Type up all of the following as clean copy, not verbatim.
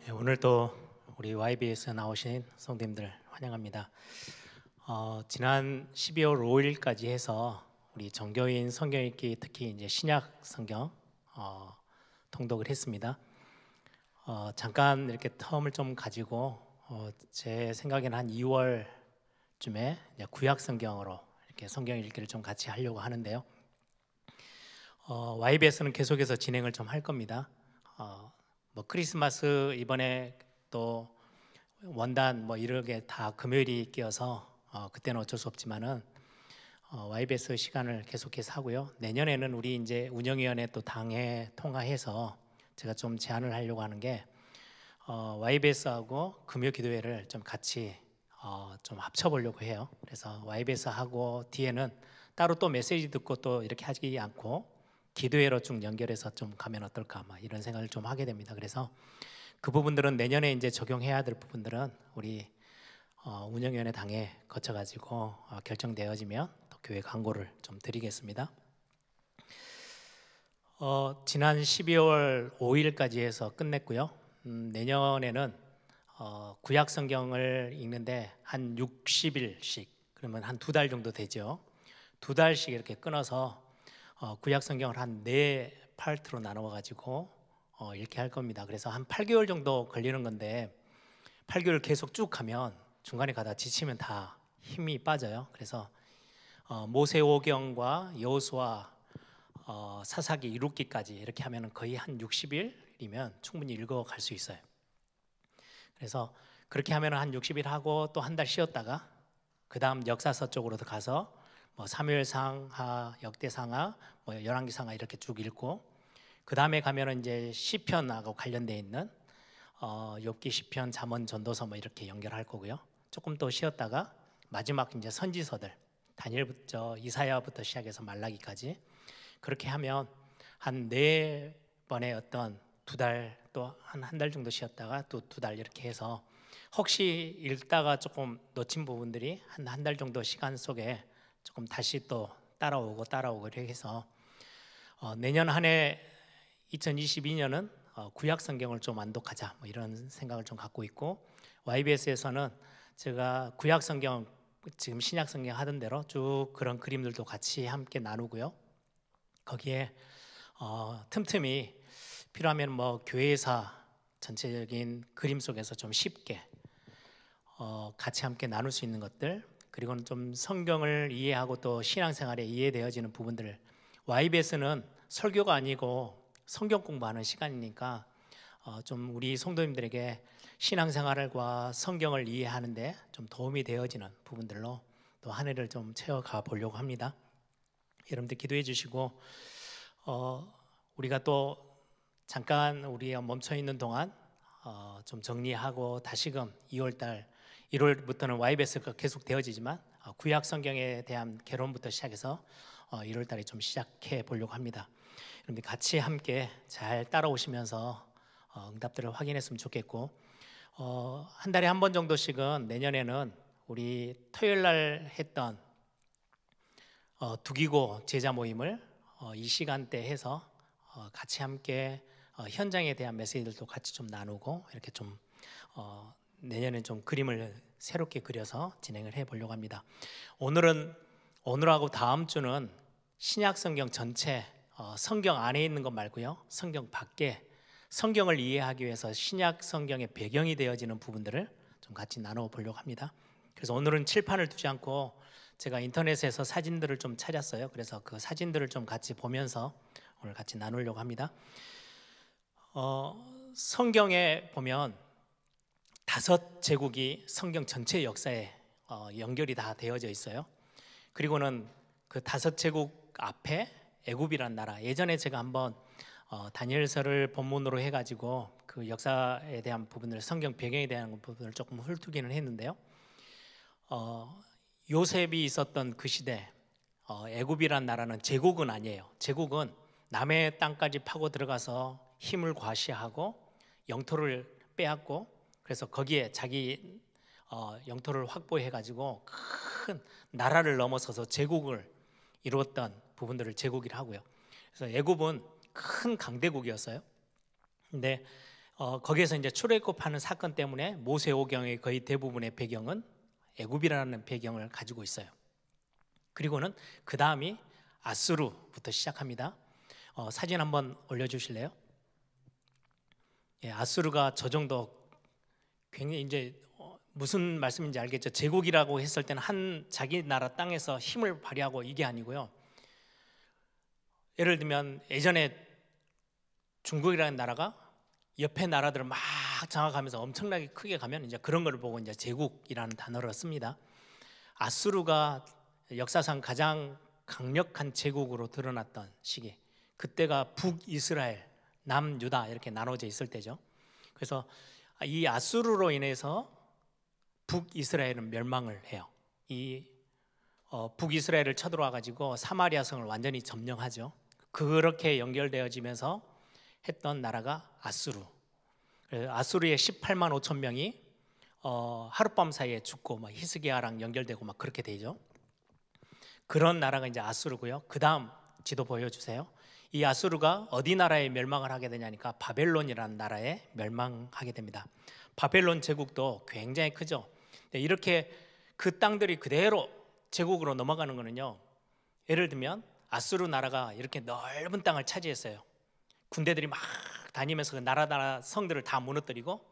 예, 오늘 또 우리 YBS에 나오신 성도님들 환영합니다. 지난 12월 5일까지 해서 우리 정교인 성경 읽기, 특히 이제 신약 성경 통독을 했습니다. 잠깐 이렇게 텀을 좀 가지고 제 생각에는 한 2월쯤에 구약 성경으로 이렇게 성경 읽기를 좀 같이 하려고 하는데요. YBS는 계속해서 진행을 좀 할 겁니다. 뭐 크리스마스 이번에 또 원단 뭐 이렇게 다 금요일이 끼어서 그때는 어쩔 수 없지만은 YBS 시간을 계속해서 하고요. 내년에는 우리 이제 운영위원회 또 당회 통화해서 제가 좀 제안을 하려고 하는 게 YBS하고 금요 기도회를 좀 같이 좀 합쳐보려고 해요. 그래서 YBS하고 뒤에는 따로 또 메시지 듣고 또 이렇게 하지 않고 기도회로 쭉 연결해서 좀 가면 어떨까 이런 생각을 좀 하게 됩니다. 그래서 그 부분들은 내년에 이제 적용해야 될 부분들은 우리 운영위원회 당에 거쳐가지고 결정되어지면 또 교회 광고를 좀 드리겠습니다. 지난 12월 5일까지 해서 끝냈고요. 내년에는 구약 성경을 읽는데 한 60일씩, 그러면 한 2달 정도 되죠. 2달씩 이렇게 끊어서 구약 성경을 한 4파트로 나누어 가지고 이렇게 할 겁니다. 그래서 한 8개월 정도 걸리는 건데 8개월 계속 쭉 하면 중간에 가다 지치면 다 힘이 빠져요. 그래서 모세오경과 여호수아, 사사기, 이룻기까지 이렇게 하면 거의 한 60일이면 충분히 읽어갈 수 있어요. 그래서 그렇게 하면 한 60일 하고 또 한 달 쉬었다가 그 다음 역사서 쪽으로 가서 뭐 사무엘상하, 역대상하, 뭐 열왕기상하 이렇게 쭉 읽고 그 다음에 가면은 이제 시편하고 관련돼 있는 욥기, 시편, 잠언, 전도서 뭐 이렇게 연결할 거고요. 조금 또 쉬었다가 마지막 이제 선지서들 다니엘부터 이사야부터 시작해서 말라기까지 그렇게 하면 한 4번의 어떤 2달 또 한 달 정도 쉬었다가 또 2달 이렇게 해서 혹시 읽다가 조금 놓친 부분들이 한 달 정도 시간 속에 조금 다시 또 따라오고 이렇게 해서 내년 한 해 2022년은 구약 성경을 좀 완독하자 뭐 이런 생각을 좀 갖고 있고, YBS에서는 제가 구약 성경 지금 신약 성경 하던 대로 쭉 그런 그림들도 같이 함께 나누고요. 거기에 틈틈이 필요하면 뭐 교회사 전체적인 그림 속에서 좀 쉽게 같이 함께 나눌 수 있는 것들, 그리고는 좀 성경을 이해하고 또 신앙생활에 이해되어지는 부분들을, YBS는 설교가 아니고 성경 공부하는 시간이니까 좀 우리 성도님들에게 신앙생활과 성경을 이해하는데 좀 도움이 되어지는 부분들로 또 한 해를 좀 채워가 보려고 합니다. 여러분들 기도해 주시고 우리가 또 잠깐 우리 멈춰 있는 동안 좀 정리하고 다시금 2월달 1월부터는 YBS가 계속 되어지지만 구약 성경에 대한 개론부터 시작해서 1월달에 좀 시작해 보려고 합니다. 여러분들 같이 함께 잘 따라오시면서 응답들을 확인했으면 좋겠고, 한 달에 한 번 정도씩은 내년에는 우리 토요일 날 했던 두기고 제자 모임을 이 시간대 해서 같이 함께 현장에 대한 메시지들도 같이 좀 나누고 이렇게 좀 내년엔 좀 그림을 새롭게 그려서 진행을 해 보려고 합니다. 오늘하고 다음 주는 신약 성경 전체, 성경 안에 있는 것 말고요, 성경 밖에 성경을 이해하기 위해서 신약 성경의 배경이 되어지는 부분들을 좀 같이 나눠 보려고 합니다. 그래서 오늘은 칠판을 두지 않고 제가 인터넷에서 사진들을 좀 찾았어요. 그래서 그 사진들을 좀 같이 보면서 오늘 같이 나누려고 합니다. 성경에 보면 5제국이 성경 전체 역사에 연결이 다 되어져 있어요. 그리고는 그 5제국 앞에 애굽이란 나라, 예전에 제가 한번 다니엘서를 본문으로 해가지고 그 역사에 대한 부분을, 성경 배경에 대한 부분을 조금 훑기는 했는데요. 요셉이 있었던 그 시대 애굽이란 나라는 제국은 아니에요. 제국은 남의 땅까지 파고 들어가서 힘을 과시하고 영토를 빼앗고, 그래서 거기에 자기 영토를 확보해 가지고 큰 나라를 넘어서서 제국을 이루었던 부분들을 제국이라 하고요. 그래서 애굽은 큰 강대국이었어요. 근데 거기에서 이제 출애굽하는 사건 때문에 모세오경의 거의 대부분의 배경은 애굽이라는 배경을 가지고 있어요. 그리고는 그 다음이 아수르부터 시작합니다. 사진 한번 올려주실래요? 예, 아수르가 저 정도 굉장히 이제 무슨 말씀인지 알겠죠? 제국이라고 했을 때는 한 자기 나라 땅에서 힘을 발휘하고 이게 아니고요. 예를 들면 예전에 중국이라는 나라가 옆에 나라들을 막 장악하면서 엄청나게 크게 가면 이제 그런 걸 보고 이제 제국이라는 단어를 씁니다. 아수르가 역사상 가장 강력한 제국으로 드러났던 시기, 그때가 북이스라엘, 남유다 이렇게 나눠져 있을 때죠. 그래서 이 아수르로 인해서 북이스라엘은 멸망을 해요. 이 북이스라엘을 쳐들어와 가지고 사마리아 성을 완전히 점령하죠. 그렇게 연결되어지면서 했던 나라가 아수르. 아수르의 18만 5천 명이 하룻밤 사이에 죽고 막 히스기야랑 연결되고 막 그렇게 되죠. 그런 나라가 이제 아수르고요. 그 다음 지도 보여주세요. 이 아수르가 어디 나라에 멸망을 하게 되냐니까 바벨론이라는 나라에 멸망하게 됩니다. 바벨론 제국도 굉장히 크죠. 이렇게 그 땅들이 그대로 제국으로 넘어가는 거는요, 예를 들면 아수르 나라가 이렇게 넓은 땅을 차지했어요. 군대들이 막 다니면서 그 나라 성들을 다 무너뜨리고,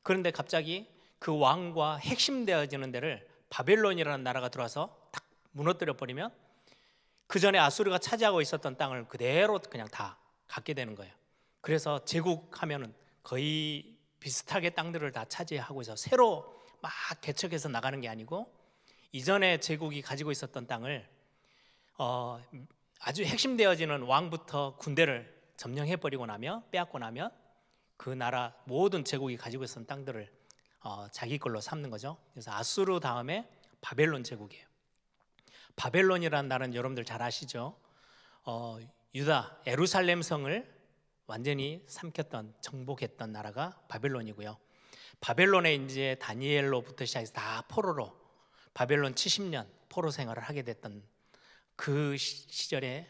그런데 갑자기 그 왕과 핵심되어지는 데를 바벨론이라는 나라가 들어와서 딱 무너뜨려 버리면 그 전에 아수르가 차지하고 있었던 땅을 그대로 그냥 다 갖게 되는 거예요. 그래서 제국하면은 거의 비슷하게 땅들을 다 차지하고 있어 새로 막 개척해서 나가는 게 아니고, 이전에 제국이 가지고 있었던 땅을 아주 핵심되어지는 왕부터 군대를 점령해버리고 나면, 빼앗고 나면 그 나라 모든 제국이 가지고 있었던 땅들을 자기 걸로 삼는 거죠. 그래서 아수르 다음에 바벨론 제국이에요. 바벨론이라는 나라는 여러분들 잘 아시죠? 유다 예루살렘 성을 완전히 삼켰던, 정복했던 나라가 바벨론이고요. 바벨론에 이제 다니엘로부터 시작해서 다 포로로 바벨론 70년 포로 생활을 하게 됐던 그 시절의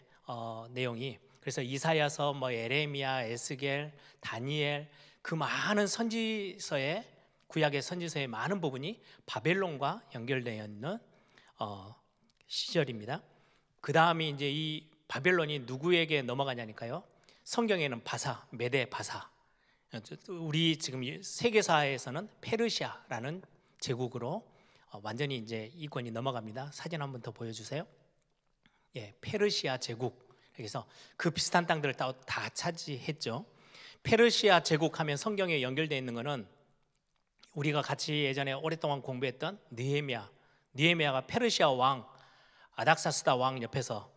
내용이, 그래서 이사야서, 에레미야, 에스겔, 다니엘, 그 많은 선지서의, 구약의 선지서의 많은 부분이 바벨론과 연결되어 있는 시절입니다. 그 다음에 이제 이 바벨론이 누구에게 넘어가냐니까요. 성경에는 바사, 메데 바사, 우리 지금 세계사에서는 페르시아라는 제국으로 완전히 이제 이권이 넘어갑니다. 사진 한번 더 보여주세요. 예, 페르시아 제국. 그래서 그 비슷한 땅들을 다 차지했죠. 페르시아 제국하면 성경에 연결되어 있는 것은 우리가 같이 예전에 오랫동안 공부했던 느헤미야가 페르시아 왕 아닥사스다 왕 옆에서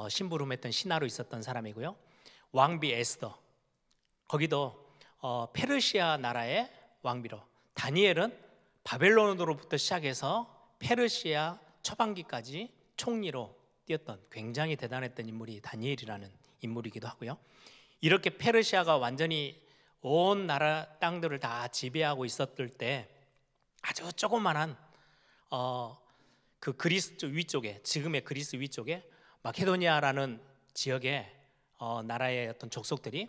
심부름했던 신하로 있었던 사람이고요. 왕비 에스더, 거기도 페르시아 나라의 왕비로, 다니엘은 바벨론으로부터 시작해서 페르시아 초반기까지 총리로 뛰었던 굉장히 대단했던 인물이 다니엘이라는 인물이기도 하고요. 이렇게 페르시아가 완전히 온 나라 땅들을 다 지배하고 있었을 때 아주 조그만한 그 그리스 위쪽에, 지금의 그리스 위쪽에 마케도니아라는 지역의 나라의 어떤 족속들이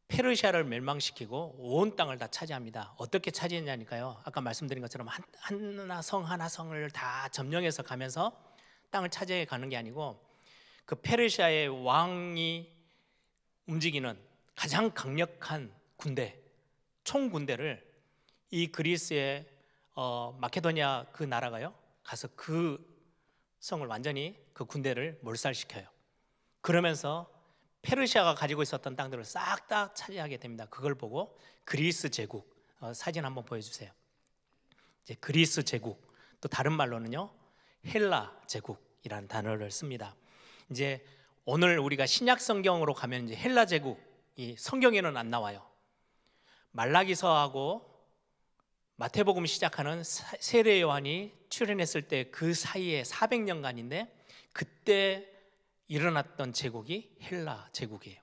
페르시아를 멸망시키고 온 땅을 다 차지합니다. 어떻게 차지했냐니까요. 아까 말씀드린 것처럼 하나 성을 다 점령해서 가면서 땅을 차지해 가는 게 아니고, 그 페르시아의 왕이 움직이는 가장 강력한 군대, 총군대를 이 그리스의 마케도니아 그 나라가요, 가서 그 성을 완전히, 그 군대를 몰살시켜요. 그러면서 페르시아가 가지고 있었던 땅들을 싹 다 차지하게 됩니다. 그걸 보고 그리스 제국, 사진 한번 보여주세요. 이제 그리스 제국, 또 다른 말로는요 헬라 제국이라는 단어를 씁니다. 이제 오늘 우리가 신약 성경으로 가면 이제 헬라 제국이 성경에는 안 나와요. 말라기서하고 마태복음 시작하는 세례 요한이 출현했을 때 그 사이에 400년간인데 그때 일어났던 제국이 헬라 제국이에요.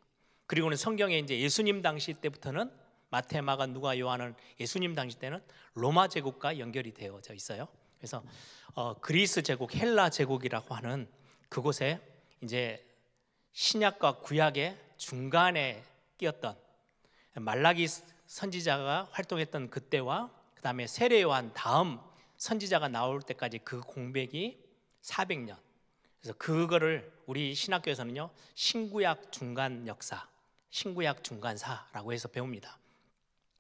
그리고는 성경에 이제 예수님 당시 때부터는 마태, 마가, 누가, 요한은 예수님 당시 때는 로마 제국과 연결이 되어져 있어요. 그래서 그리스 제국, 헬라 제국이라고 하는 그곳에 이제 신약과 구약의 중간에 끼었던, 말라기서 선지자가 활동했던 그때와 그 다음에 세례 요한 다음 선지자가 나올 때까지 그 공백이 400년. 그래서 그거를 우리 신학교에서는요 신구약 중간 역사, 신구약 중간사라고 해서 배웁니다.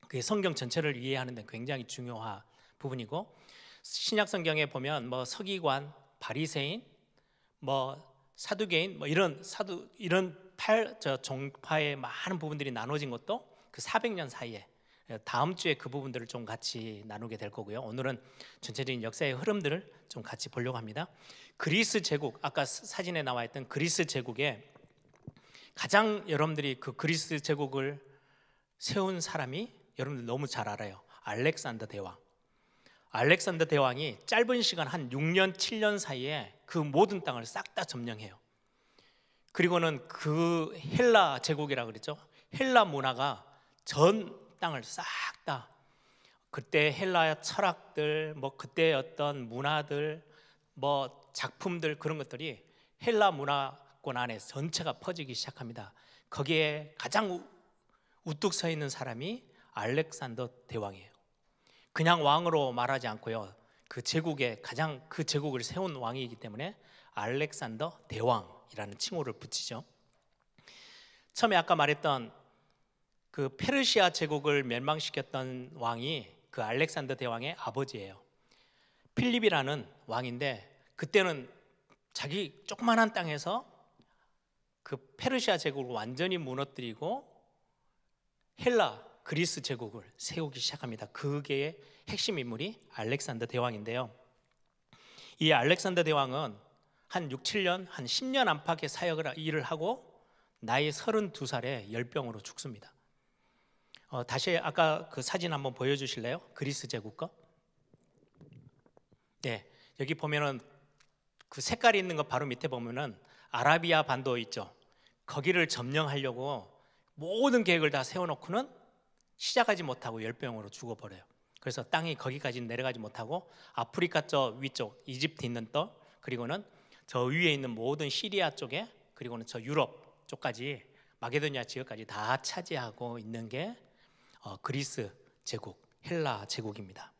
그게 성경 전체를 이해하는 데 굉장히 중요한 부분이고, 신약 성경에 보면 뭐 서기관, 바리새인, 뭐 사두개인, 뭐 이런 종파의 많은 부분들이 나눠진 것도 그 400년 사이에, 다음 주에 그 부분들을 좀 같이 나누게 될 거고요. 오늘은 전체적인 역사의 흐름들을 좀 같이 보려고 합니다. 그리스 제국, 아까 사진에 나와 있던 그리스 제국에 가장 여러분들이 그 그리스 제국을 세운 사람이 여러분들 너무 잘 알아요. 알렉산더 대왕. 알렉산더 대왕이 짧은 시간 한 6년 7년 사이에 그 모든 땅을 싹 다 점령해요. 그리고는 그 헬라 제국이라고 그랬죠. 헬라 문화가 전 땅을 싹 다, 그때 헬라 철학들, 뭐 그때 어떤 문화들, 뭐 작품들, 그런 것들이 헬라 문화권 안에 전체가 퍼지기 시작합니다. 거기에 가장 우뚝 서 있는 사람이 알렉산더 대왕이에요. 그냥 왕으로 말하지 않고요, 그 제국의 가장 그 제국을 세운 왕이기 때문에 알렉산더 대왕이라는 칭호를 붙이죠. 처음에 아까 말했던 그 페르시아 제국을 멸망시켰던 왕이 그 알렉산더 대왕의 아버지예요. 필립이라는 왕인데, 그때는 자기 조그만한 땅에서 그 페르시아 제국을 완전히 무너뜨리고 헬라 그리스 제국을 세우기 시작합니다. 그게 핵심 인물이 알렉산더 대왕인데요. 이 알렉산더 대왕은 한 6, 7년, 한 10년 안팎의 사역을 일을 하고 나이 32살에 열병으로 죽습니다. 다시 아까 그 사진 한번 보여주실래요? 그리스 제국 거. 네, 여기 보면은 그 색깔이 있는 거 바로 밑에 보면은 아라비아 반도 있죠. 거기를 점령하려고 모든 계획을 다 세워놓고는 시작하지 못하고 열병으로 죽어버려요. 그래서 땅이 거기까지 내려가지 못하고 아프리카 저 위쪽 이집트 있는 떡, 그리고는 저 위에 있는 모든 시리아 쪽에, 그리고는 저 유럽 쪽까지 마게도니아 지역까지 다 차지하고 있는 게 그리스 제국, 헬라 제국입니다.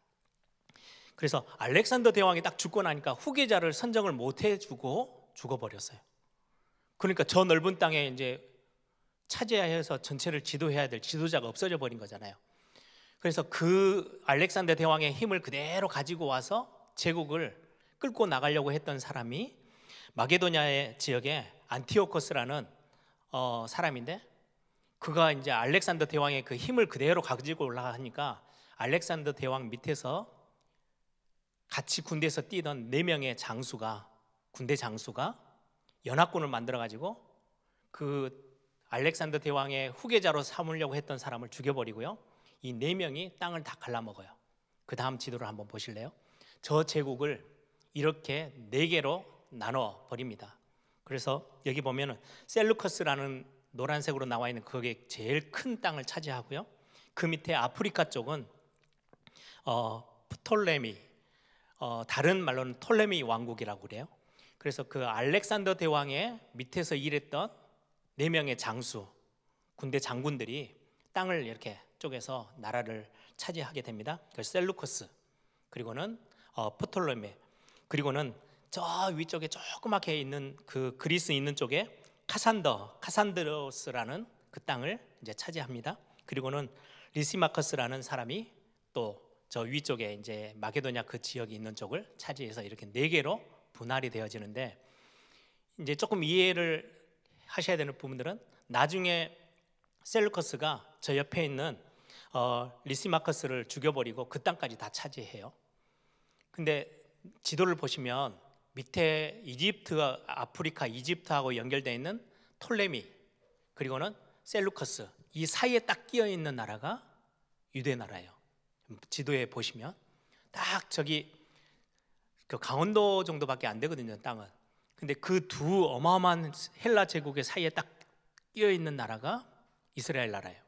그래서 알렉산더 대왕이 딱 죽고 나니까 후계자를 선정을 못 해주고 죽어버렸어요. 그러니까 저 넓은 땅에 이제 차지해서 전체를 지도해야 될 지도자가 없어져 버린 거잖아요. 그래서 그 알렉산더 대왕의 힘을 그대로 가지고 와서 제국을 끌고 나가려고 했던 사람이 마게도니아의 지역에 안티오코스라는 사람인데, 그가 이제 알렉산더 대왕의 그 힘을 그대로 가지고 올라가니까 알렉산더 대왕 밑에서 같이 군대에서 뛰던 4명의 장수가, 군대 장수가 연합군을 만들어 가지고 그 알렉산더 대왕의 후계자로 삼으려고 했던 사람을 죽여버리고요, 이 4명이 땅을 다 갈라먹어요. 그 다음 지도를 한번 보실래요? 저 제국을 이렇게 4개로 나눠 버립니다. 그래서 여기 보면은 셀루커스라는 노란색으로 나와 있는 그게 제일 큰 땅을 차지하고요, 그 밑에 아프리카 쪽은 프톨레미, 다른 말로는 톨레미 왕국이라고 그래요. 그래서 그 알렉산더 대왕의 밑에서 일했던 4명의 장수, 군대 장군들이 땅을 이렇게 쪼개서 나라를 차지하게 됩니다. 그 셀루커스, 그리고는 프톨레미, 그리고는 저 위쪽에 조그맣게 있는 그 그리스 있는 쪽에 카산드로스라는 그 땅을 이제 차지합니다. 그리고는 리시마커스라는 사람이 또 저 위쪽에 이제 마게도냐 그 지역이 있는 쪽을 차지해서 이렇게 4개로 분할이 되어지는데, 이제 조금 이해를 하셔야 되는 부분들은 나중에 셀루커스가 저 옆에 있는 리시마커스를 죽여버리고 그 땅까지 다 차지해요. 근데 지도를 보시면 밑에 이집트가, 아프리카 이집트하고 연결되어 있는 톨레미, 그리고는 셀루커스, 이 사이에 딱 끼어 있는 나라가 유대 나라예요. 지도에 보시면 딱 저기 그 강원도 정도밖에 안 되거든요, 땅은. 근데 그 두 어마어마한 헬라 제국의 사이에 딱 끼어 있는 나라가 이스라엘 나라예요.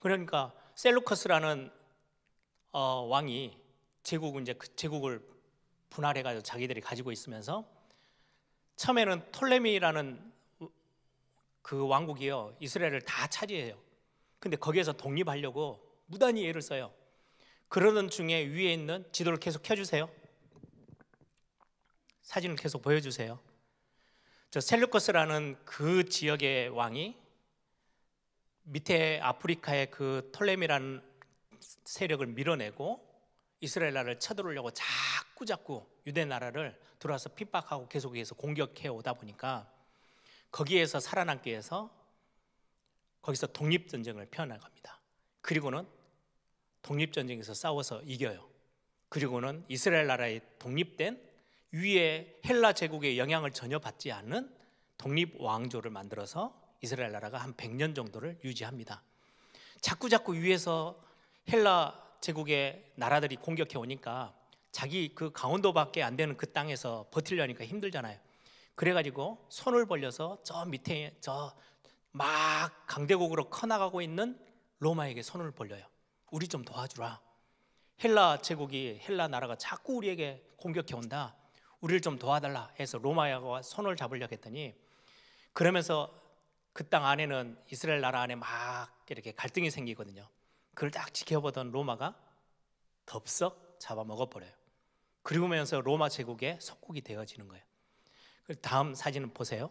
그러니까 셀루커스라는 왕이 제국은 이제 그 제국을 분할해가지고 자기들이 가지고 있으면서, 처음에는 톨레미라는 그 왕국이요 이스라엘을 다 차지해요. 근데 거기에서 독립하려고 무단히 애를 써요. 그러던 중에 위에 있는 지도를 계속 켜주세요. 사진을 계속 보여주세요. 저 셀루커스라는 그 지역의 왕이 밑에 아프리카의 그 톨레미라는 세력을 밀어내고 이스라엘 나라를 쳐들어오려고 자꾸 유대 나라를 들어와서 핍박하고 계속해서 공격해 오다 보니까 거기에서 살아남기 위해서 거기서 독립전쟁을 펴나갑니다. 그리고는 독립전쟁에서 싸워서 이겨요. 그리고는 이스라엘 나라의 독립된 위에 헬라 제국의 영향을 전혀 받지 않는 독립왕조를 만들어서 이스라엘 나라가 한 100년 정도를 유지합니다. 자꾸 위에서 헬라 제국의 나라들이 공격해 오니까 자기 그 강원도밖에 안 되는 그 땅에서 버티려니까 힘들잖아요. 그래가지고 손을 벌려서 저 밑에 저 막 강대국으로 커나가고 있는 로마에게 손을 벌려요. 우리 좀 도와주라. 헬라 제국이 헬라 나라가 자꾸 우리에게 공격해 온다. 우리를 좀 도와달라 해서 로마와 손을 잡으려고 했더니 그러면서 그 땅 안에는 이스라엘 나라 안에 막 이렇게 갈등이 생기거든요. 그걸 딱 지켜보던 로마가 덥석 잡아먹어버려요. 그러면서 로마 제국의 속국이 되어지는 거예요. 다음 사진을 보세요.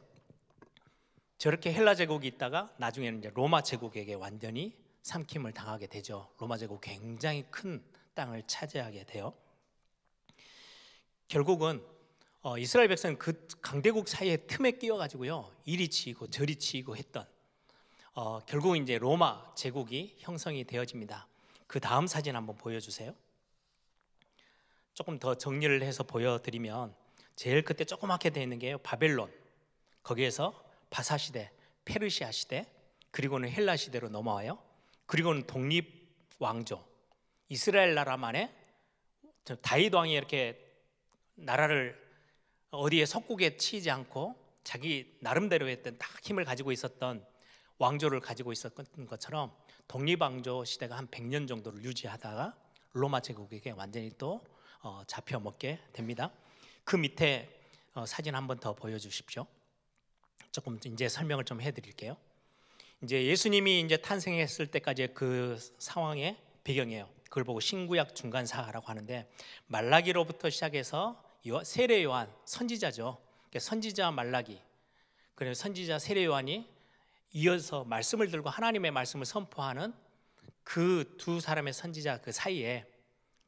저렇게 헬라 제국이 있다가 나중에는 이제 로마 제국에게 완전히 삼킴을 당하게 되죠. 로마 제국 굉장히 큰 땅을 차지하게 돼요. 결국은 이스라엘 백성은 그 강대국 사이에 틈에 끼어가지고요, 이리 치이고 저리 치이고 했던 결국 이제 로마 제국이 형성이 되어집니다. 그 다음 사진 한번 보여주세요. 조금 더 정리를 해서 보여드리면 제일 끝에 조그맣게 되어 있는 게 바벨론, 거기에서 바사 시대, 페르시아 시대, 그리고는 헬라 시대로 넘어와요. 그리고는 독립 왕조, 이스라엘 나라만의 다윗 왕이 이렇게 나라를 어디에 속국에 치이지 않고 자기 나름대로 했던 딱 힘을 가지고 있었던 왕조를 가지고 있었던 것처럼 독립왕조 시대가 한 100년 정도를 유지하다가 로마 제국에게 완전히 또 잡혀먹게 됩니다. 그 밑에 사진 한 번 더 보여주십시오. 조금 이제 설명을 좀 해드릴게요. 이제 예수님이 이제 탄생했을 때까지의 그 상황의 배경이에요. 그걸 보고 신구약 중간사라고 하는데, 말라기로부터 시작해서 세례 요한, 선지자죠. 선지자 말라기, 그리고 선지자 세례 요한이 이어서 말씀을 들고 하나님의 말씀을 선포하는 그 두 사람의 선지자 그 사이에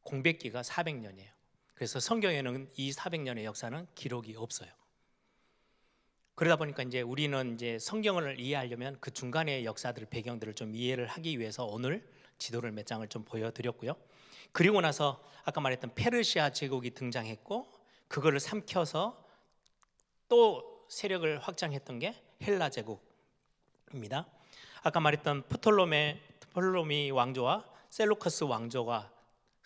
공백기가 400년이에요. 그래서 성경에는 이 400년의 역사는 기록이 없어요. 그러다 보니까 이제 우리는 이제 성경을 이해하려면 그 중간의 역사들, 배경들을 좀 이해를 하기 위해서 오늘 지도를 몇 장을 좀 보여드렸고요. 그리고 나서 아까 말했던 페르시아 제국이 등장했고, 그거를 삼켜서 또 세력을 확장했던 게 헬라 제국입니다. 아까 말했던 프톨로미 왕조와 셀루커스 왕조가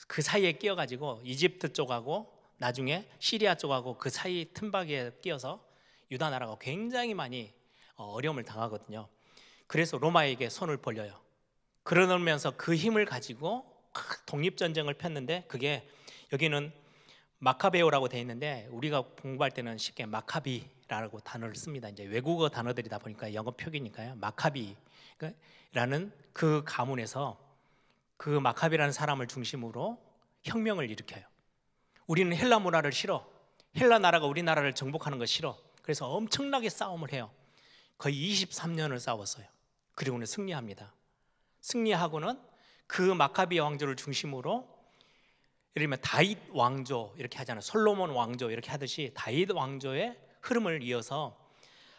그 사이에 끼어가지고 이집트 쪽하고 나중에 시리아 쪽하고 그 사이 틈바구니에 끼어서 유다 나라가 굉장히 많이 어려움을 당하거든요. 그래서 로마에게 손을 벌려요. 그러면서 그 힘을 가지고 독립전쟁을 폈는데, 그게 여기는 마카베오라고 되어 있는데 우리가 공부할 때는 쉽게 마카비라고 단어를 씁니다. 이제 외국어 단어들이다 보니까 영어 표기니까요. 마카비라는 그 가문에서 그 마카비라는 사람을 중심으로 혁명을 일으켜요. 우리는 헬라 문화를 싫어, 헬라 나라가 우리나라를 정복하는 거 싫어. 그래서 엄청나게 싸움을 해요. 거의 23년을 싸웠어요. 그리고는 승리합니다. 승리하고는 그 마카비 왕조를 중심으로, 예를 들면 다윗 왕조 이렇게 하잖아요. 솔로몬 왕조 이렇게 하듯이 다윗 왕조의 흐름을 이어서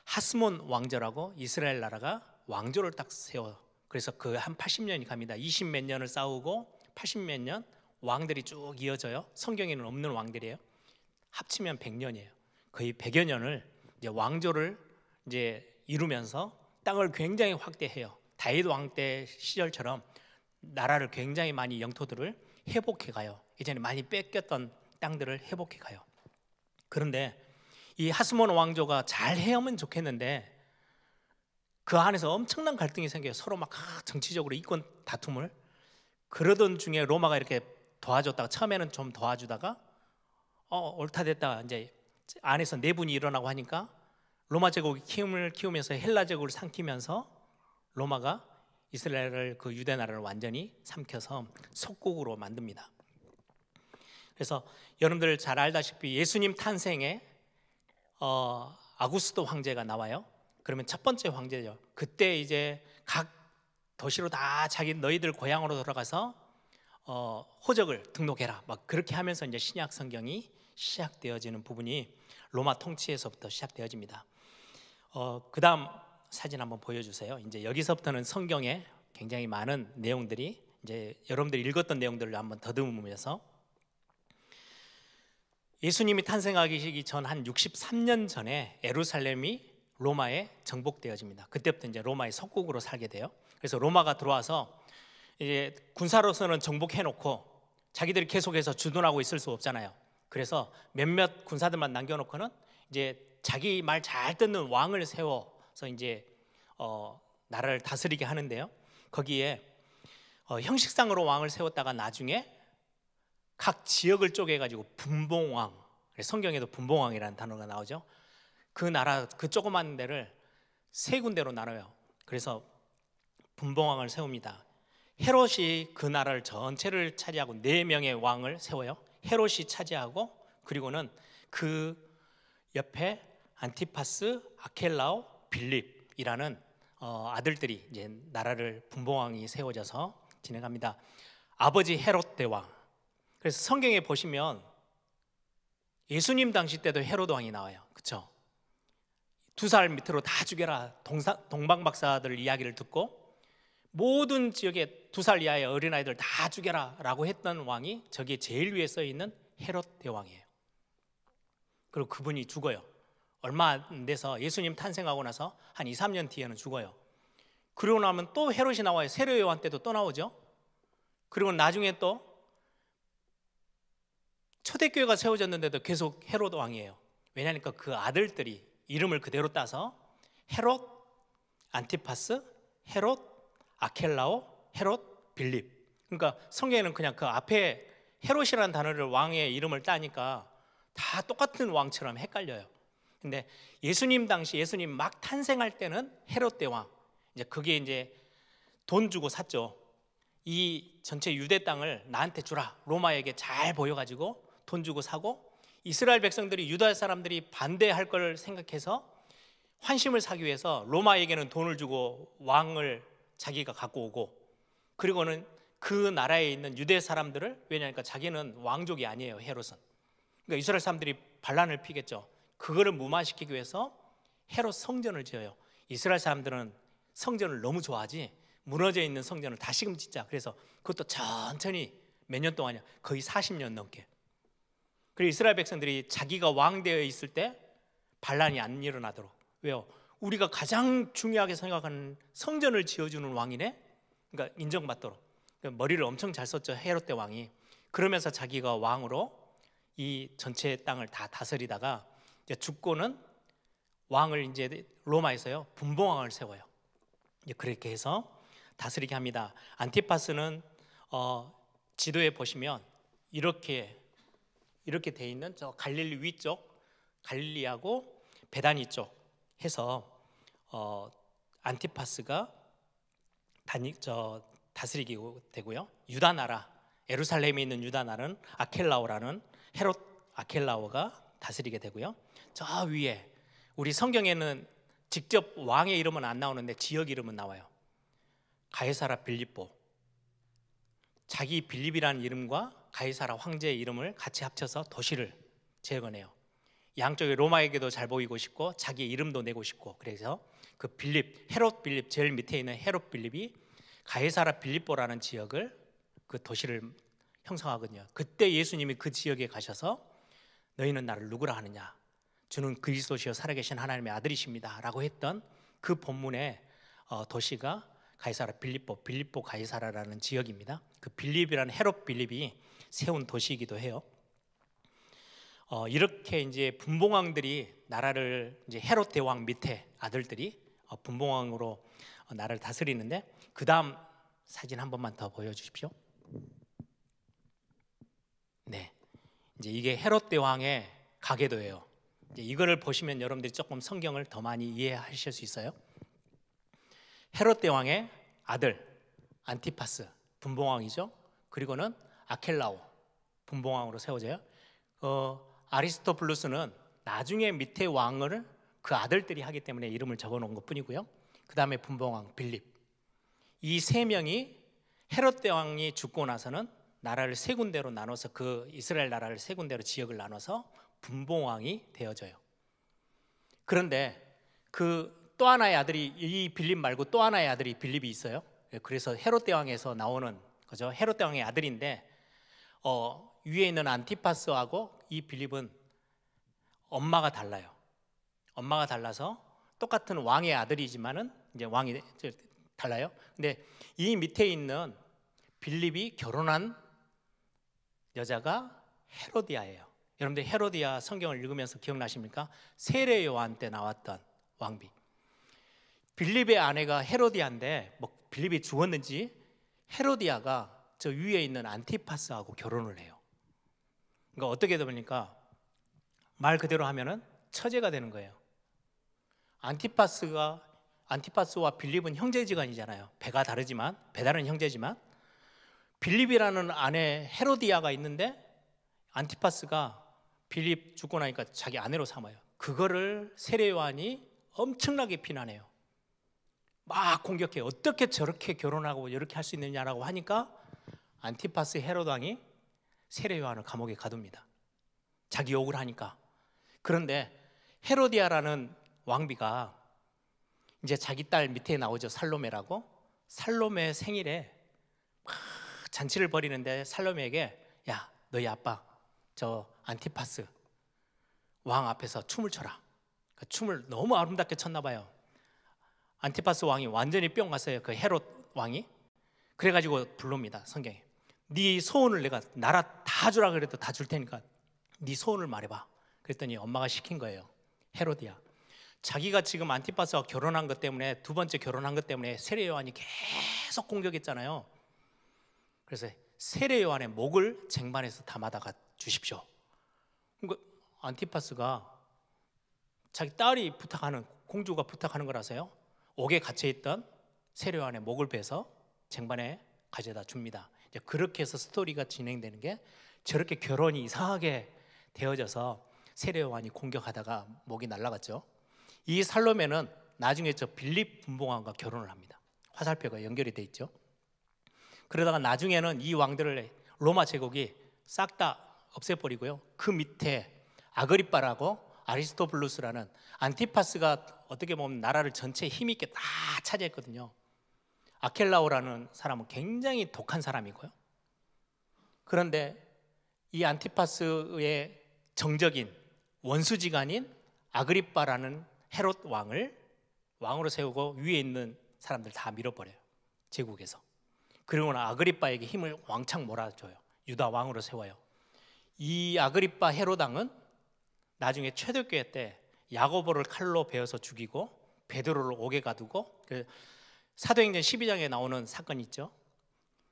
하스몬 왕조라고 이스라엘 나라가 왕조를 딱 세워요. 그래서 그 한 80년이 갑니다. 20몇 년을 싸우고 80몇 년 왕들이 쭉 이어져요. 성경에는 없는 왕들이에요. 합치면 100년이에요. 거의 100여 년을 이제 왕조를 이제 이루면서 땅을 굉장히 확대해요. 다윗 왕 때 시절처럼 나라를 굉장히 많이 영토들을 회복해 가요. 예전에 많이 뺏겼던 땅들을 회복해 가요. 그런데 이 하스몬 왕조가 잘 헤어면 좋겠는데 그 안에서 엄청난 갈등이 생겨요. 서로 막 정치적으로 이권 다툼을. 그러던 중에 로마가 이렇게 도와줬다가, 처음에는 좀 도와주다가 옳다 됐다 이제 안에서 내분이 일어나고 하니까 로마 제국이 힘을 키우면서 헬라 제국을 삼키면서 로마가 이스라엘을 그 유대 나라를 완전히 삼켜서 속국으로 만듭니다. 그래서 여러분들 잘 알다시피 예수님 탄생에 아구스도 황제가 나와요. 그러면 첫 번째 황제죠. 그때 이제 각 도시로 다 자기 너희들 고향으로 돌아가서 호적을 등록해라, 막 그렇게 하면서 이제 신약 성경이 시작되어지는 부분이 로마 통치에서부터 시작되어집니다. 그 다음 사진 한번 보여주세요. 이제 여기서부터는 성경에 굉장히 많은 내용들이 이제 여러분들이 읽었던 내용들을 한번 더듬으면서 예수님이 탄생하기 전 한 63년 전에 예루살렘이 로마에 정복되어집니다. 그때부터 이제 로마의 속국으로 살게 돼요. 그래서 로마가 들어와서 이제 군사로서는 정복해놓고 자기들이 계속해서 주둔하고 있을 수 없잖아요. 그래서 몇몇 군사들만 남겨놓고는 이제 자기 말 잘 듣는 왕을 세워서 이제 나라를 다스리게 하는데요. 거기에 형식상으로 왕을 세웠다가 나중에 각 지역을 쪼개가지고 분봉왕, 성경에도 분봉왕이라는 단어가 나오죠. 그 나라 그 조그만 데를 세 군데로 나눠요. 그래서 분봉왕을 세웁니다. 헤롯이 그 나라를 전체를 차지하고 4명의 왕을 세워요. 헤롯이 차지하고, 그리고는 그 옆에 안티파스, 아켈라오, 빌립이라는 아들들이 이제 나라를 분봉왕이 세워져서 진행합니다. 아버지 헤롯 대왕. 그래서 성경에 보시면 예수님 당시 때도 헤롯 왕이 나와요. 그렇죠? 2살 밑으로 다 죽여라, 동방박사들 이야기를 듣고 모든 지역에 2살 이하의 어린아이들 다 죽여라 라고 했던 왕이 저기에 제일 위에 써 있는 헤롯 대왕이에요. 그리고 그분이 죽어요. 얼마 안 돼서 예수님 탄생하고 나서 한 2, 3년 뒤에는 죽어요. 그러고 나면 또 헤롯이 나와요. 세례 요한 때도 또 나오죠. 그리고 나중에 또 초대교회가 세워졌는데도 계속 헤롯 왕이에요. 왜냐하면 그 아들들이 이름을 그대로 따서 헤롯, 안티파스, 헤롯, 아켈라오, 헤롯, 빌립. 그러니까 성경에는 그냥 그 앞에 헤롯이라는 단어를 왕의 이름을 따니까 다 똑같은 왕처럼 헷갈려요. 근데 예수님 당시 예수님 막 탄생할 때는 헤롯 대왕, 이제 그게 이제 돈 주고 샀죠. 이 전체 유대 땅을 나한테 주라, 로마에게 잘 보여가지고 돈 주고 사고, 이스라엘 백성들이 유다 사람들이 반대할 걸 생각해서 환심을 사기 위해서 로마에게는 돈을 주고 왕을 자기가 갖고 오고, 그리고는 그 나라에 있는 유대 사람들을, 왜냐하니까 자기는 왕족이 아니에요, 헤롯은. 그러니까 이스라엘 사람들이 반란을 피겠죠. 그거를 무마시키기 위해서 헤롯 성전을 지어요. 이스라엘 사람들은 성전을 너무 좋아하지, 무너져 있는 성전을 다시금 짓자. 그래서 그것도 천천히 몇 년 동안이야, 거의 40년 넘게. 그리고 이스라엘 백성들이 자기가 왕 되어 있을 때 반란이 안 일어나도록. 왜요? 우리가 가장 중요하게 생각하는 성전을 지어주는 왕이네. 그러니까 인정받도록. 머리를 엄청 잘 썼죠, 헤롯 대왕이. 그러면서 자기가 왕으로 이 전체 땅을 다 다스리다가 이제 죽고는 왕을 이제 로마에서요 분봉왕을 세워요. 이제 그렇게 해서 다스리게 합니다. 안티파스는 지도에 보시면 이렇게 돼 있는 저 갈릴리 위쪽, 갈릴리하고 베다니 쪽 해서 안티파스가 다스리게 되고요. 유다 나라, 예루살렘에 있는 유다 나라는 아켈라오라는 헤롯 아켈라오가 다스리게 되고요. 저 위에 우리 성경에는 직접 왕의 이름은 안 나오는데 지역 이름은 나와요. 가이사라 빌립보. 자기 빌립이라는 이름과 가이사라 황제의 이름을 같이 합쳐서 도시를 지어내요. 양쪽에 로마에게도 잘 보이고 싶고 자기 이름도 내고 싶고, 그래서 그 빌립, 헤롯 빌립, 제일 밑에 있는 헤롯 빌립이 가이사라 빌립보라는 지역을, 그 도시를 형성하거든요. 그때 예수님이 그 지역에 가셔서 너희는 나를 누구라 하느냐, 주는 그리스도시여 살아계신 하나님의 아들이십니다 라고 했던 그 본문의 도시가 가이사라 빌립보 가이사라라는 지역입니다. 그 빌립이라는 헤롯 빌립이 세운 도시이기도 해요. 이렇게 이제 분봉왕들이 나라를, 이제 헤롯 대왕 밑에 아들들이 분봉왕으로 나라를 다스리는데, 그 다음 사진 한 번만 더 보여주십시오. 네, 이제 이게 헤롯 대왕의 가계도예요. 이제 이거를 보시면 여러분들이 조금 성경을 더 많이 이해하실 수 있어요. 헤롯 대왕의 아들 안티파스 분봉왕이죠. 그리고는 아켈라오 분봉왕으로 세워져요. 아리스토블루스는 나중에 밑에 왕을 그 아들들이 하기 때문에 이름을 적어놓은 것뿐이고요. 그 다음에 분봉왕 빌립, 이 세 명이 헤롯 대왕이 죽고 나서는 나라를 세 군데로 나눠서 그 이스라엘 나라를 세 군데로 지역을 나눠서 분봉왕이 되어져요. 그런데 그 또 하나의 아들이, 이 빌립 말고 또 하나의 아들이 빌립이 있어요. 그래서 헤롯 대왕에서 나오는 거죠. 헤롯 대왕의 아들인데 위에 있는 안티파스하고 이 빌립은 엄마가 달라요. 엄마가 달라서 똑같은 왕의 아들이지만은 이제 왕이 달라요. 근데 이 밑에 있는 빌립이 결혼한 여자가 헤로디아예요. 여러분들 헤로디아 성경을 읽으면서 기억나십니까? 세례 요한 때 나왔던 왕비. 빌립의 아내가 헤로디아인데 뭐 빌립이 죽었는지 헤로디아가 저 위에 있는 안티파스하고 결혼을 해요. 그러니까 어떻게 되니까 말 그대로 하면은 처제가 되는 거예요. 안티파스와 빌립은 형제지간이잖아요. 배가 다르지만, 배다른 형제지만, 빌립이라는 아내 헤로디아가 있는데 안티파스가 빌립 죽고 나니까 자기 아내로 삼아요. 그거를 세례 요한이 엄청나게 비난해요. 막 공격해요. 어떻게 저렇게 결혼하고 이렇게 할 수 있느냐라고 하니까 안티파스 헤롯 왕이 세례 요한을 감옥에 가둡니다. 자기 욕을 하니까. 그런데 헤로디아라는 왕비가 이제 자기 딸 밑에 나오죠. 살로메라고. 살로메 생일에 막 잔치를 벌이는데 살로메에게, 야, 너희 아빠 저 안티파스 왕 앞에서 춤을 춰라. 그 춤을 너무 아름답게 췄나 봐요. 안티파스 왕이 완전히 뿅 갔어요. 그 헤롯 왕이. 그래가지고 부릅니다. 성경에. 네 소원을 내가 나라 다 주라 그래도 다 줄 테니까 네 소원을 말해봐. 그랬더니 엄마가 시킨 거예요. 헤로디아. 자기가 지금 안티파스와 결혼한 것 때문에, 두 번째 결혼한 것 때문에 세례 요한이 계속 공격했잖아요. 그래서 세례 요한의 목을 쟁반에서 담아다가 주십시오. 그러니까 안티파스가 자기 딸이 부탁하는, 공주가 부탁하는 거라서요, 옥에 갇혀있던 세례 요한의 목을 베서 쟁반에 가져다 줍니다. 이제 그렇게 해서 스토리가 진행되는 게, 저렇게 결혼이 이상하게 되어져서 세례 요한이 공격하다가 목이 날아갔죠. 이 살로메는 나중에 저 빌립 분봉왕과 결혼을 합니다. 화살표가 연결이 돼 있죠. 그러다가 나중에는 이 왕들을 로마 제국이 싹 다 없애버리고요. 그 밑에 아그리빠라고 아리스토블루스라는, 안티파스가 어떻게 보면 나라를 전체 힘있게 다 차지했거든요. 아켈라오라는 사람은 굉장히 독한 사람이고요. 그런데 이 안티파스의 정적인 원수지간인 아그리빠라는 헤롯 왕을 왕으로 세우고 위에 있는 사람들 다 밀어버려요. 제국에서. 그리고는 아그리빠에게 힘을 왕창 몰아줘요. 유다 왕으로 세워요. 이 아그리빠 헤롯 왕은 나중에 초대교회 때 야고보를 칼로 베어서 죽이고 베드로를 옥에 가두고, 사도행전 12장에 나오는 사건이 있죠.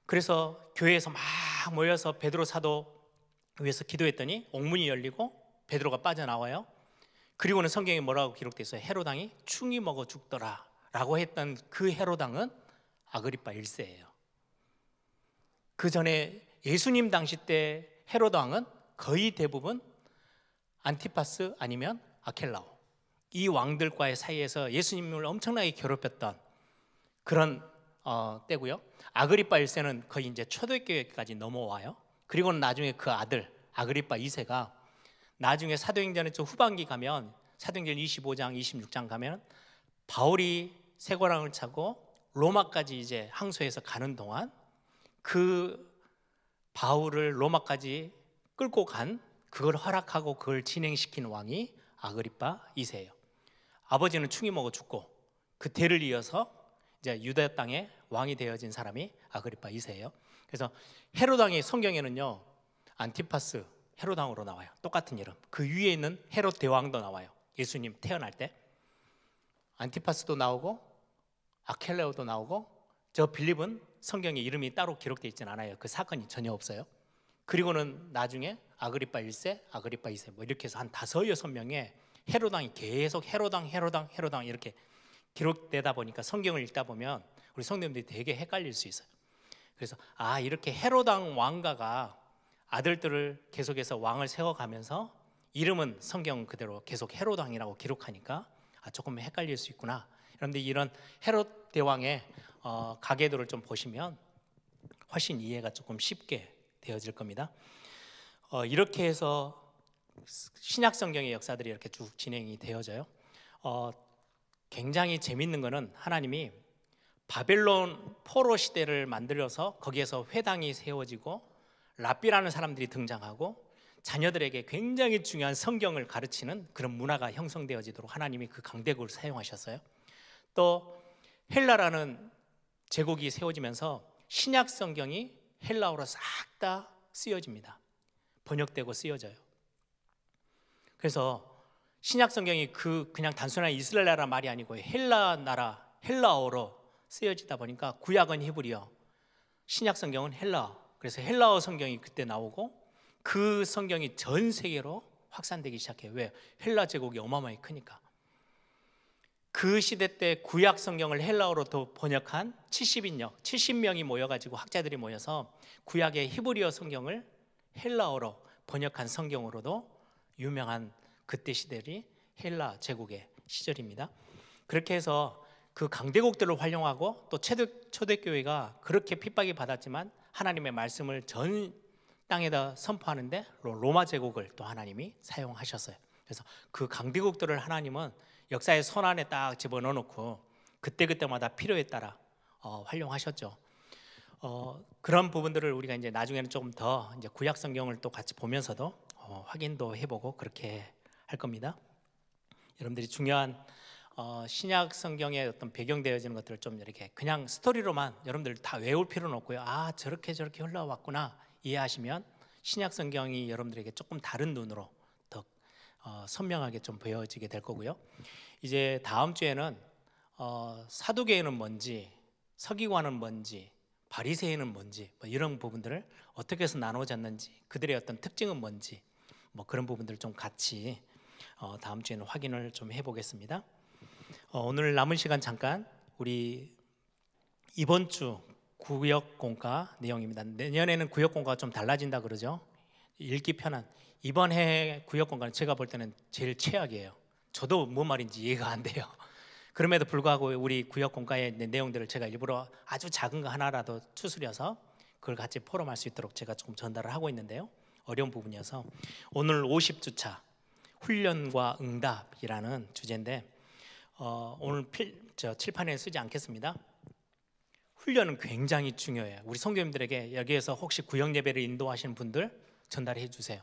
그래서 교회에서 막 모여서 베드로 사도 위해서 기도했더니 옥문이 열리고 베드로가 빠져나와요. 그리고는 성경에 뭐라고 기록되어 있어요? 헤롯 왕이 충이 먹어 죽더라 라고 했던 그 헤롯 왕은 아그리빠 1세예요. 그 전에 예수님 당시 때 헤롯 왕은 거의 대부분 안티파스 아니면 아켈라오, 이 왕들과의 사이에서 예수님을 엄청나게 괴롭혔던 그런 때고요. 아그리빠 1세는 거의 이제 초대교회까지 넘어와요. 그리고는 나중에 그 아들 아그리빠 2세가 나중에 사도행전의 좀 후반기 가면, 사도행전 25장 26장 가면 바울이 쇠고랑을 차고 로마까지 이제 항소해서 가는 동안 그 바울을 로마까지 끌고 간, 그걸 허락하고 그걸 진행시킨 왕이 아그리빠 2세예요. 아버지는 충이 먹어 죽고 그 대를 이어서 이제 유다 땅의 왕이 되어진 사람이 아그리빠 2세예요. 그래서 헤롯 왕이 성경에는요, 안티파스 헤롯 왕으로 나와요. 똑같은 이름. 그 위에 있는 헤롯 대왕도 나와요. 예수님 태어날 때 안티파스도 나오고 아켈레오도 나오고, 저 빌립은 성경에 이름이 따로 기록되어 있지는 않아요. 그 사건이 전혀 없어요. 그리고는 나중에 아그리빠 1세, 아그리빠 2세 뭐 이렇게 해서 한 5, 6명의 헤롯 왕이 계속 헤롯 왕 이렇게 기록되다 보니까 성경을 읽다 보면 우리 성도님들이 되게 헷갈릴 수 있어요. 그래서 이렇게 헤롯 왕가가 아들들을 계속해서 왕을 세워가면서 이름은 성경 그대로 계속 헤롯 왕이라고 기록하니까 조금 헷갈릴 수 있구나. 그런데 이런 헤롯 대왕의 가계도를 좀 보시면 훨씬 이해가 조금 쉽게 되어질 겁니다. 이렇게 해서 신약 성경의 역사들이 이렇게 쭉 진행이 되어져요. 굉장히 재밌는 거는 하나님이 바벨론 포로 시대를 만들어서 거기에서 회당이 세워지고 랍비라는 사람들이 등장하고 자녀들에게 굉장히 중요한 성경을 가르치는 그런 문화가 형성되어지도록 하나님이 그 강대국을 사용하셨어요. 또 헬라라는 제국이 세워지면서 신약 성경이 헬라어로 싹 다 쓰여집니다. 번역되고 쓰여져요. 그래서 신약 성경이 그냥 단순한 이스라엘 나라 말이 아니고 헬라 나라 헬라어로 쓰여지다 보니까 구약은 히브리어, 신약 성경은 헬라어. 그래서 헬라어 성경이 그때 나오고 그 성경이 전 세계로 확산되기 시작해요. 왜? 헬라 제국이 어마어마하게 크니까. 그 시대 때 구약 성경을 헬라어로 또 번역한 70명이 모여가지고 학자들이 모여서 구약의 히브리어 성경을 헬라어로 번역한 성경으로도 유명한 그때 시절이 헬라 제국의 시절입니다. 그렇게 해서 그 강대국들을 활용하고 또 초대교회가 그렇게 핍박이 받았지만 하나님의 말씀을 전 땅에다 선포하는데 로마 제국을 또 하나님이 사용하셨어요. 그래서 그 강대국들을 하나님은 역사의 손안에 딱 집어넣어 놓고 그때그때마다 필요에 따라 활용하셨죠. 그런 부분들을 우리가 이제 나중에는 조금 더 이제 구약 성경을 또 같이 보면서도 확인도 해보고 그렇게 할 겁니다. 여러분들이 중요한 신약 성경의 어떤 배경되어지는 것들을 좀 이렇게 그냥 스토리로만 여러분들 다 외울 필요는 없고요. 저렇게 흘러왔구나 이해하시면 신약 성경이 여러분들에게 조금 다른 눈으로 더 선명하게 좀 보여지게 될 거고요. 이제 다음 주에는 사두개인은 뭔지, 서기관은 뭔지, 바리새인은 뭔지 이런 부분들을 어떻게 해서 나눠졌는지, 그들의 어떤 특징은 뭔지 그런 부분들을 좀 같이 다음 주에는 확인을 좀 해보겠습니다. 오늘 남은 시간 잠깐 우리 이번 주 구역공과 내용입니다. 내년에는 구역공과가 좀 달라진다 그러죠. 읽기 편한 이번 해 구역공과는 제가 볼 때는 제일 최악이에요. 저도 뭔 말인지 이해가 안 돼요. 그럼에도 불구하고 우리 구역공과의 내용들을 제가 일부러 아주 작은 거 하나라도 추스려서 그걸 같이 포럼할 수 있도록 제가 조금 전달을 하고 있는데요. 어려운 부분이어서 오늘 50주차 훈련과 응답이라는 주제인데 오늘 칠판에 쓰지 않겠습니다. 훈련은 굉장히 중요해요. 우리 성도님들에게 여기에서 혹시 구역 예배를 인도하시는 분들 전달해 주세요.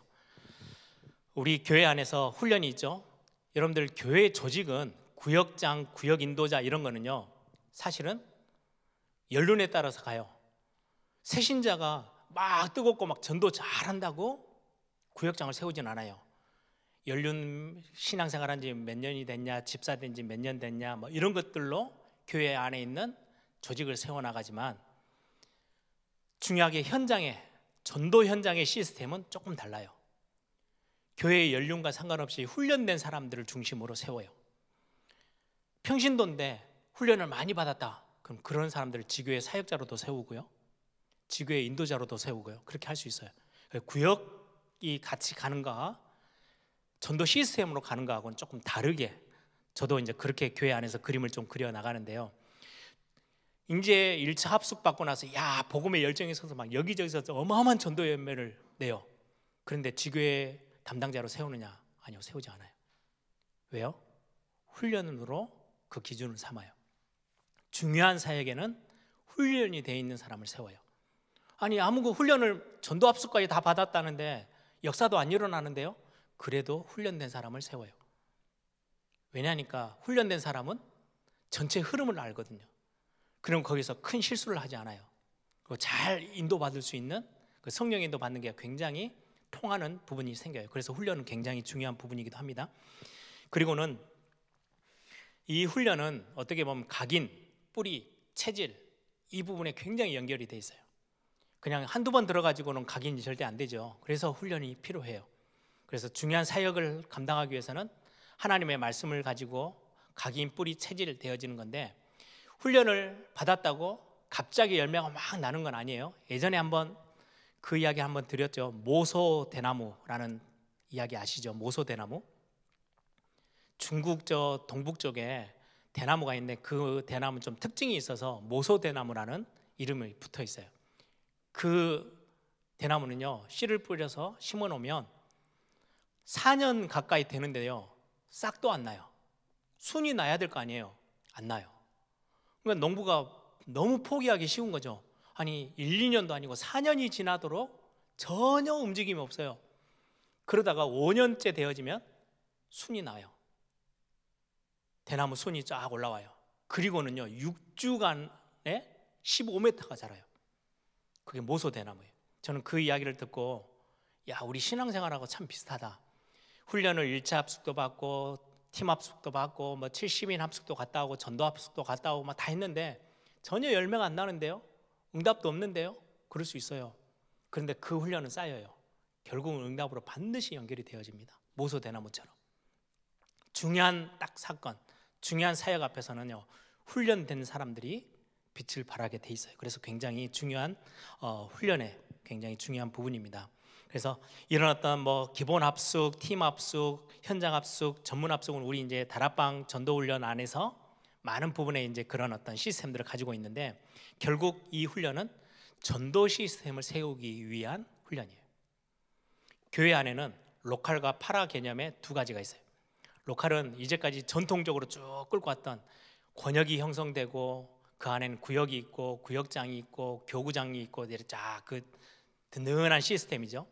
우리 교회 안에서 훈련이 있죠. 여러분들 교회 조직은 구역장, 구역 인도자 이런 거는요 사실은 연륜에 따라서 가요. 새신자가 막 뜨겁고 막 전도 잘한다고 구역장을 세우진 않아요. 연륜 신앙생활한 지 몇 년이 됐냐, 집사된 지 몇 년 됐냐 이런 것들로 교회 안에 있는 조직을 세워나가지만 중요하게 전도 현장의 시스템은 조금 달라요. 교회의 연륜과 상관없이 훈련된 사람들을 중심으로 세워요. 평신도인데 훈련을 많이 받았다. 그럼 그런 사람들을 지교의 사역자로도 세우고요, 지교의 인도자로도 세우고요, 그렇게 할 수 있어요. 구역이 같이 가는가 전도 시스템으로 가는 거하고는 조금 다르게 저도 이제 그렇게 교회 안에서 그림을 좀 그려 나가는데요. 이제 1차 합숙 받고 나서 복음의 열정이 있어서 막 여기저기서 어마어마한 전도 열매를 내요. 그런데 지교회 담당자로 세우느냐? 아니요, 세우지 않아요. 왜요? 훈련으로 그 기준을 삼아요. 중요한 사역에는 훈련이 되어 있는 사람을 세워요. 아니 아무 훈련을 전도 합숙까지 다 받았다는데 역사도 안 일어나는데요. 그래도 훈련된 사람을 세워요. 왜냐하니까 훈련된 사람은 전체 흐름을 알거든요. 그럼 거기서 큰 실수를 하지 않아요. 잘 인도받을 수 있는 그 성령 인도 받는 게 굉장히 통하는 부분이 생겨요. 그래서 훈련은 굉장히 중요한 부분이기도 합니다. 그리고는 이 훈련은 어떻게 보면 각인, 뿌리, 체질 이 부분에 굉장히 연결이 돼 있어요. 그냥 한두 번 들어가지고는 각인이 절대 안 되죠. 그래서 훈련이 필요해요. 그래서 중요한 사역을 감당하기 위해서는 하나님의 말씀을 가지고 각인 뿌리 체질 되어지는 건데, 훈련을 받았다고 갑자기 열매가 막 나는 건 아니에요. 예전에 한번 그 이야기 한번 드렸죠. 모소대나무라는 이야기 아시죠? 모소대나무. 중국 저 동북 쪽에 대나무가 있는데 그 대나무는 좀 특징이 있어서 모소대나무라는 이름이 붙어 있어요. 그 대나무는요, 씨를 뿌려서 심어 놓으면 4년 가까이 되는데요, 싹도 안 나요. 순이 나야 될 거 아니에요. 안 나요. 그러니까 농부가 너무 포기하기 쉬운 거죠. 아니 1, 2년도 아니고 4년이 지나도록 전혀 움직임이 없어요. 그러다가 5년째 되어지면 순이 나요. 대나무 순이 쫙 올라와요. 그리고는요 6주간에 15m가 자라요. 그게 모소대나무예요. 저는 그 이야기를 듣고, 야, 우리 신앙생활하고 참 비슷하다. 훈련을 1차 합숙도 받고 팀 합숙도 받고 뭐 70인 합숙도 갔다 오고 전도 합숙도 갔다 오고 막 다 했는데 전혀 열매가 안 나는데요, 응답도 없는데요. 그럴 수 있어요. 그런데 그 훈련은 쌓여요. 결국은 응답으로 반드시 연결이 되어집니다. 모소대나무처럼. 중요한 딱 사건, 중요한 사역 앞에서는요, 훈련된 사람들이 빛을 발하게 돼 있어요. 그래서 굉장히 중요한 훈련의 굉장히 중요한 부분입니다. 그래서 이런 어떤 뭐 기본 합숙, 팀 합숙, 현장 합숙, 전문 합숙은 우리 이제 다락방 전도 훈련 안에서 많은 부분에 이제 그런 어떤 시스템들을 가지고 있는데, 결국 이 훈련은 전도 시스템을 세우기 위한 훈련이에요. 교회 안에는 로컬과 파라 개념의 두 가지가 있어요. 로컬은 이제까지 전통적으로 쭉 끌고 왔던 권역이 형성되고 그 안에는 구역이 있고 구역장이 있고 교구장이 있고 이렇게 쫙 그 든든한 시스템이죠.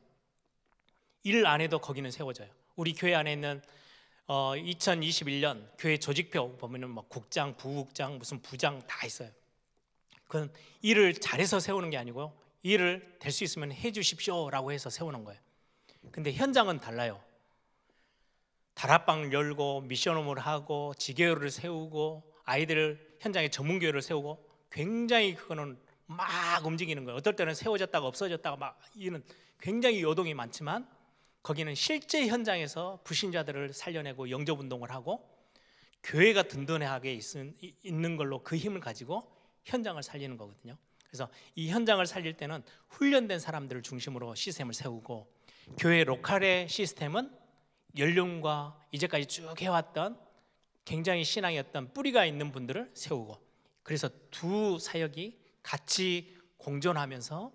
일 안 해도 거기는 세워져요. 우리 교회 안에 있는 2021년 교회 조직표 보면은 뭐 국장, 부국장, 무슨 부장 다 있어요. 그건 일을 잘해서 세우는 게 아니고요, 일을 될 수 있으면 해 주십시오라고 해서 세우는 거예요. 근데 현장은 달라요. 다락방을 열고 미션홈을 하고 지교회를 세우고 아이들 현장에 전문교회를 세우고 굉장히 그거는 막 움직이는 거예요. 어떨 때는 세워졌다가 없어졌다가 막 이런 굉장히 요동이 많지만, 거기는 실제 현장에서 불신자들을 살려내고 영접운동을 하고 교회가 든든하게 있는 걸로 그 힘을 가지고 현장을 살리는 거거든요. 그래서 이 현장을 살릴 때는 훈련된 사람들을 중심으로 시스템을 세우고, 교회 로컬의 시스템은 연륜과 이제까지 쭉 해왔던 굉장히 신앙이었던 뿌리가 있는 분들을 세우고, 그래서 두 사역이 같이 공존하면서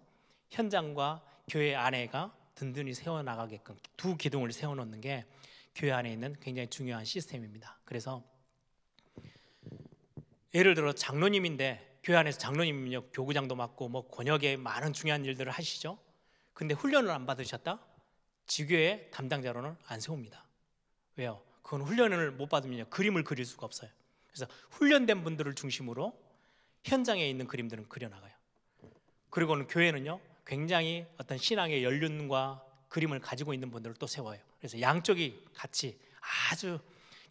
현장과 교회 안에가 든든히 세워나가게끔 두 기둥을 세워놓는 게 교회 안에 있는 굉장히 중요한 시스템입니다. 그래서 예를 들어 장로님인데 교회 안에서 장로님은요, 교구장도 맡고 뭐 권역에 많은 중요한 일들을 하시죠. 근데 훈련을 안 받으셨다? 지교회 담당자로는 안 세웁니다. 왜요? 그건 훈련을 못 받으면 그림을 그릴 수가 없어요. 그래서 훈련된 분들을 중심으로 현장에 있는 그림들은 그려나가요. 그리고는 교회는요, 굉장히 어떤 신앙의 연륜과 그림을 가지고 있는 분들을 또 세워요. 그래서 양쪽이 같이 아주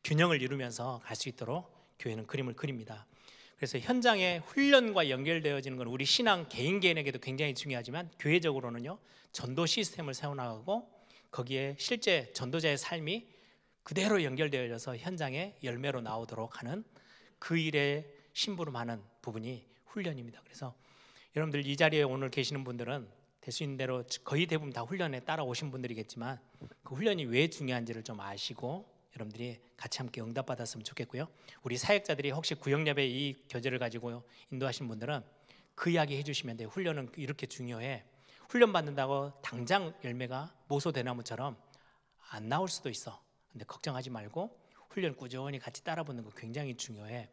균형을 이루면서 갈 수 있도록 교회는 그림을 그립니다. 그래서 현장의 훈련과 연결되어지는 건 우리 신앙 개인에게도 굉장히 중요하지만, 교회적으로는요, 전도 시스템을 세워나가고 거기에 실제 전도자의 삶이 그대로 연결되어져서 현장의 열매로 나오도록 하는 그 일에 심부름하는 부분이 훈련입니다. 그래서 여러분들 이 자리에 오늘 계시는 분들은 될 수 있는 대로 거의 대부분 다 훈련에 따라오신 분들이겠지만, 그 훈련이 왜 중요한지를 좀 아시고 여러분들이 같이 함께 응답받았으면 좋겠고요. 우리 사역자들이 혹시 구역예배 이 교재를 가지고 인도하신 분들은 그 이야기 해주시면 돼요. 훈련은 이렇게 중요해. 훈련 받는다고 당장 열매가 모소대나무처럼 안 나올 수도 있어. 근데 걱정하지 말고 훈련 꾸준히 같이 따라붙는 거 굉장히 중요해.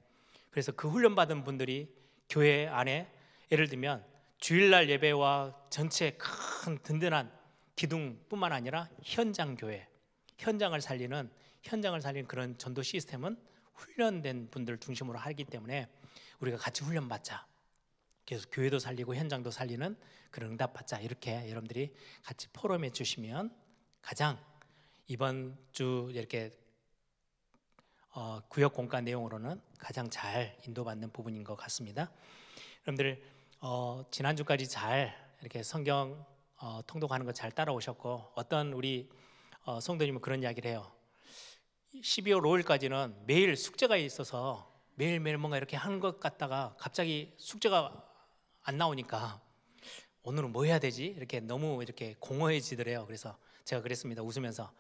그래서 그 훈련 받은 분들이 교회 안에 예를 들면 주일날 예배와 전체 큰 든든한 기둥뿐만 아니라 현장 교회, 현장을 살리는 그런 전도 시스템은 훈련된 분들 중심으로 하기 때문에 우리가 같이 훈련받자. 그래서 교회도 살리고 현장도 살리는 그런 응답받자. 이렇게 여러분들이 같이 포럼해 주시면 가장 이번 주 이렇게 구역 공과 내용으로는 가장 잘 인도받는 부분인 것 같습니다. 여러분들 지난주까지 잘 이렇게 성경 통독하는 거 잘 따라오셨고, 어떤 우리 성도님은 그런 이야기를 해요. 12월 5일까지는 매일 숙제가 있어서 매일매일 뭔가 이렇게 하는 것 같다가 갑자기 숙제가 안 나오니까 오늘은 뭐 해야 되지? 이렇게 너무 이렇게 공허해지더래요. 그래서 제가 그랬습니다. 웃으면서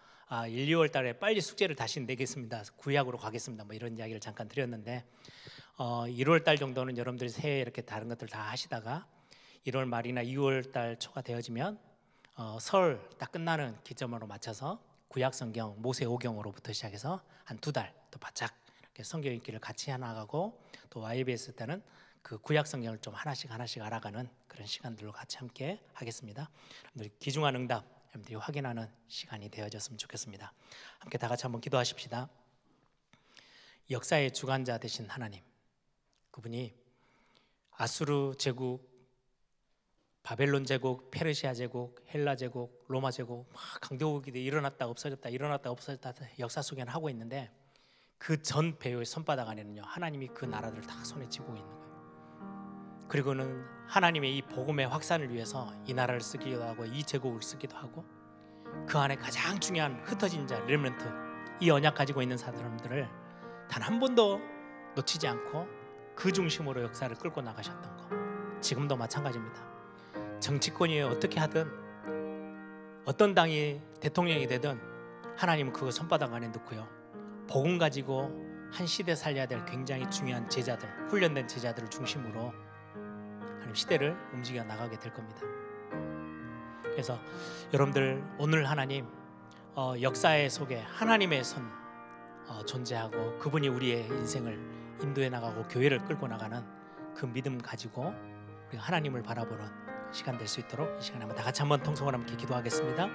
1, 2월 달에 빨리 숙제를 다시 내겠습니다. 구약으로 가겠습니다. 뭐 이런 이야기를 잠깐 드렸는데 1월 달 정도는 여러분들이 새해 이렇게 다른 것들 다 하시다가 1월 말이나 2월 달 초가 되어지면 설 딱 끝나는 기점으로 맞춰서 구약 성경 모세오경으로부터 시작해서 한 2달 또 바짝 이렇게 성경 읽기를 같이 해나가고 또 YBS 때는 그 구약 성경을 좀 하나씩 알아가는 그런 시간들로 같이 함께 하겠습니다. 여러분들 귀중한 응답 여러분들이 확인하는 시간이 되어졌으면 좋겠습니다. 함께 다 같이 한번 기도하십시다. 역사의 주관자 되신 하나님, 그분이 아수르 제국, 바벨론 제국, 페르시아 제국, 헬라 제국, 로마 제국 막 강대국이 일어났다 없어졌다 역사 속에는 하고 있는데 그 전 배후의 손바닥 안에는요 하나님이 그 나라들을 다 손에 쥐고 있는 거예요. 그리고는 하나님의 이 복음의 확산을 위해서 이 나라를 쓰기도 하고 이 제국을 쓰기도 하고 그 안에 가장 중요한 흩어진 자 렘넌트, 이 언약 가지고 있는 사람들을 단 한 번도 놓치지 않고 그 중심으로 역사를 끌고 나가셨던 거 지금도 마찬가지입니다. 정치권이 어떻게 하든 어떤 당이 대통령이 되든 하나님은 그거 손바닥 안에 넣고요 복음 가지고 한 시대 살려야 될 굉장히 중요한 제자들, 훈련된 제자들을 중심으로 하나님 시대를 움직여 나가게 될 겁니다. 그래서 여러분들 오늘 하나님 역사의 속에 하나님의 손 존재하고 그분이 우리의 인생을 인도해 나가고 교회를 끌고 나가는 그 믿음 가지고 우리가 하나님을 바라보는 시간 될 수 있도록 이 시간에 다 같이 한번 통성을 함께 기도하겠습니다.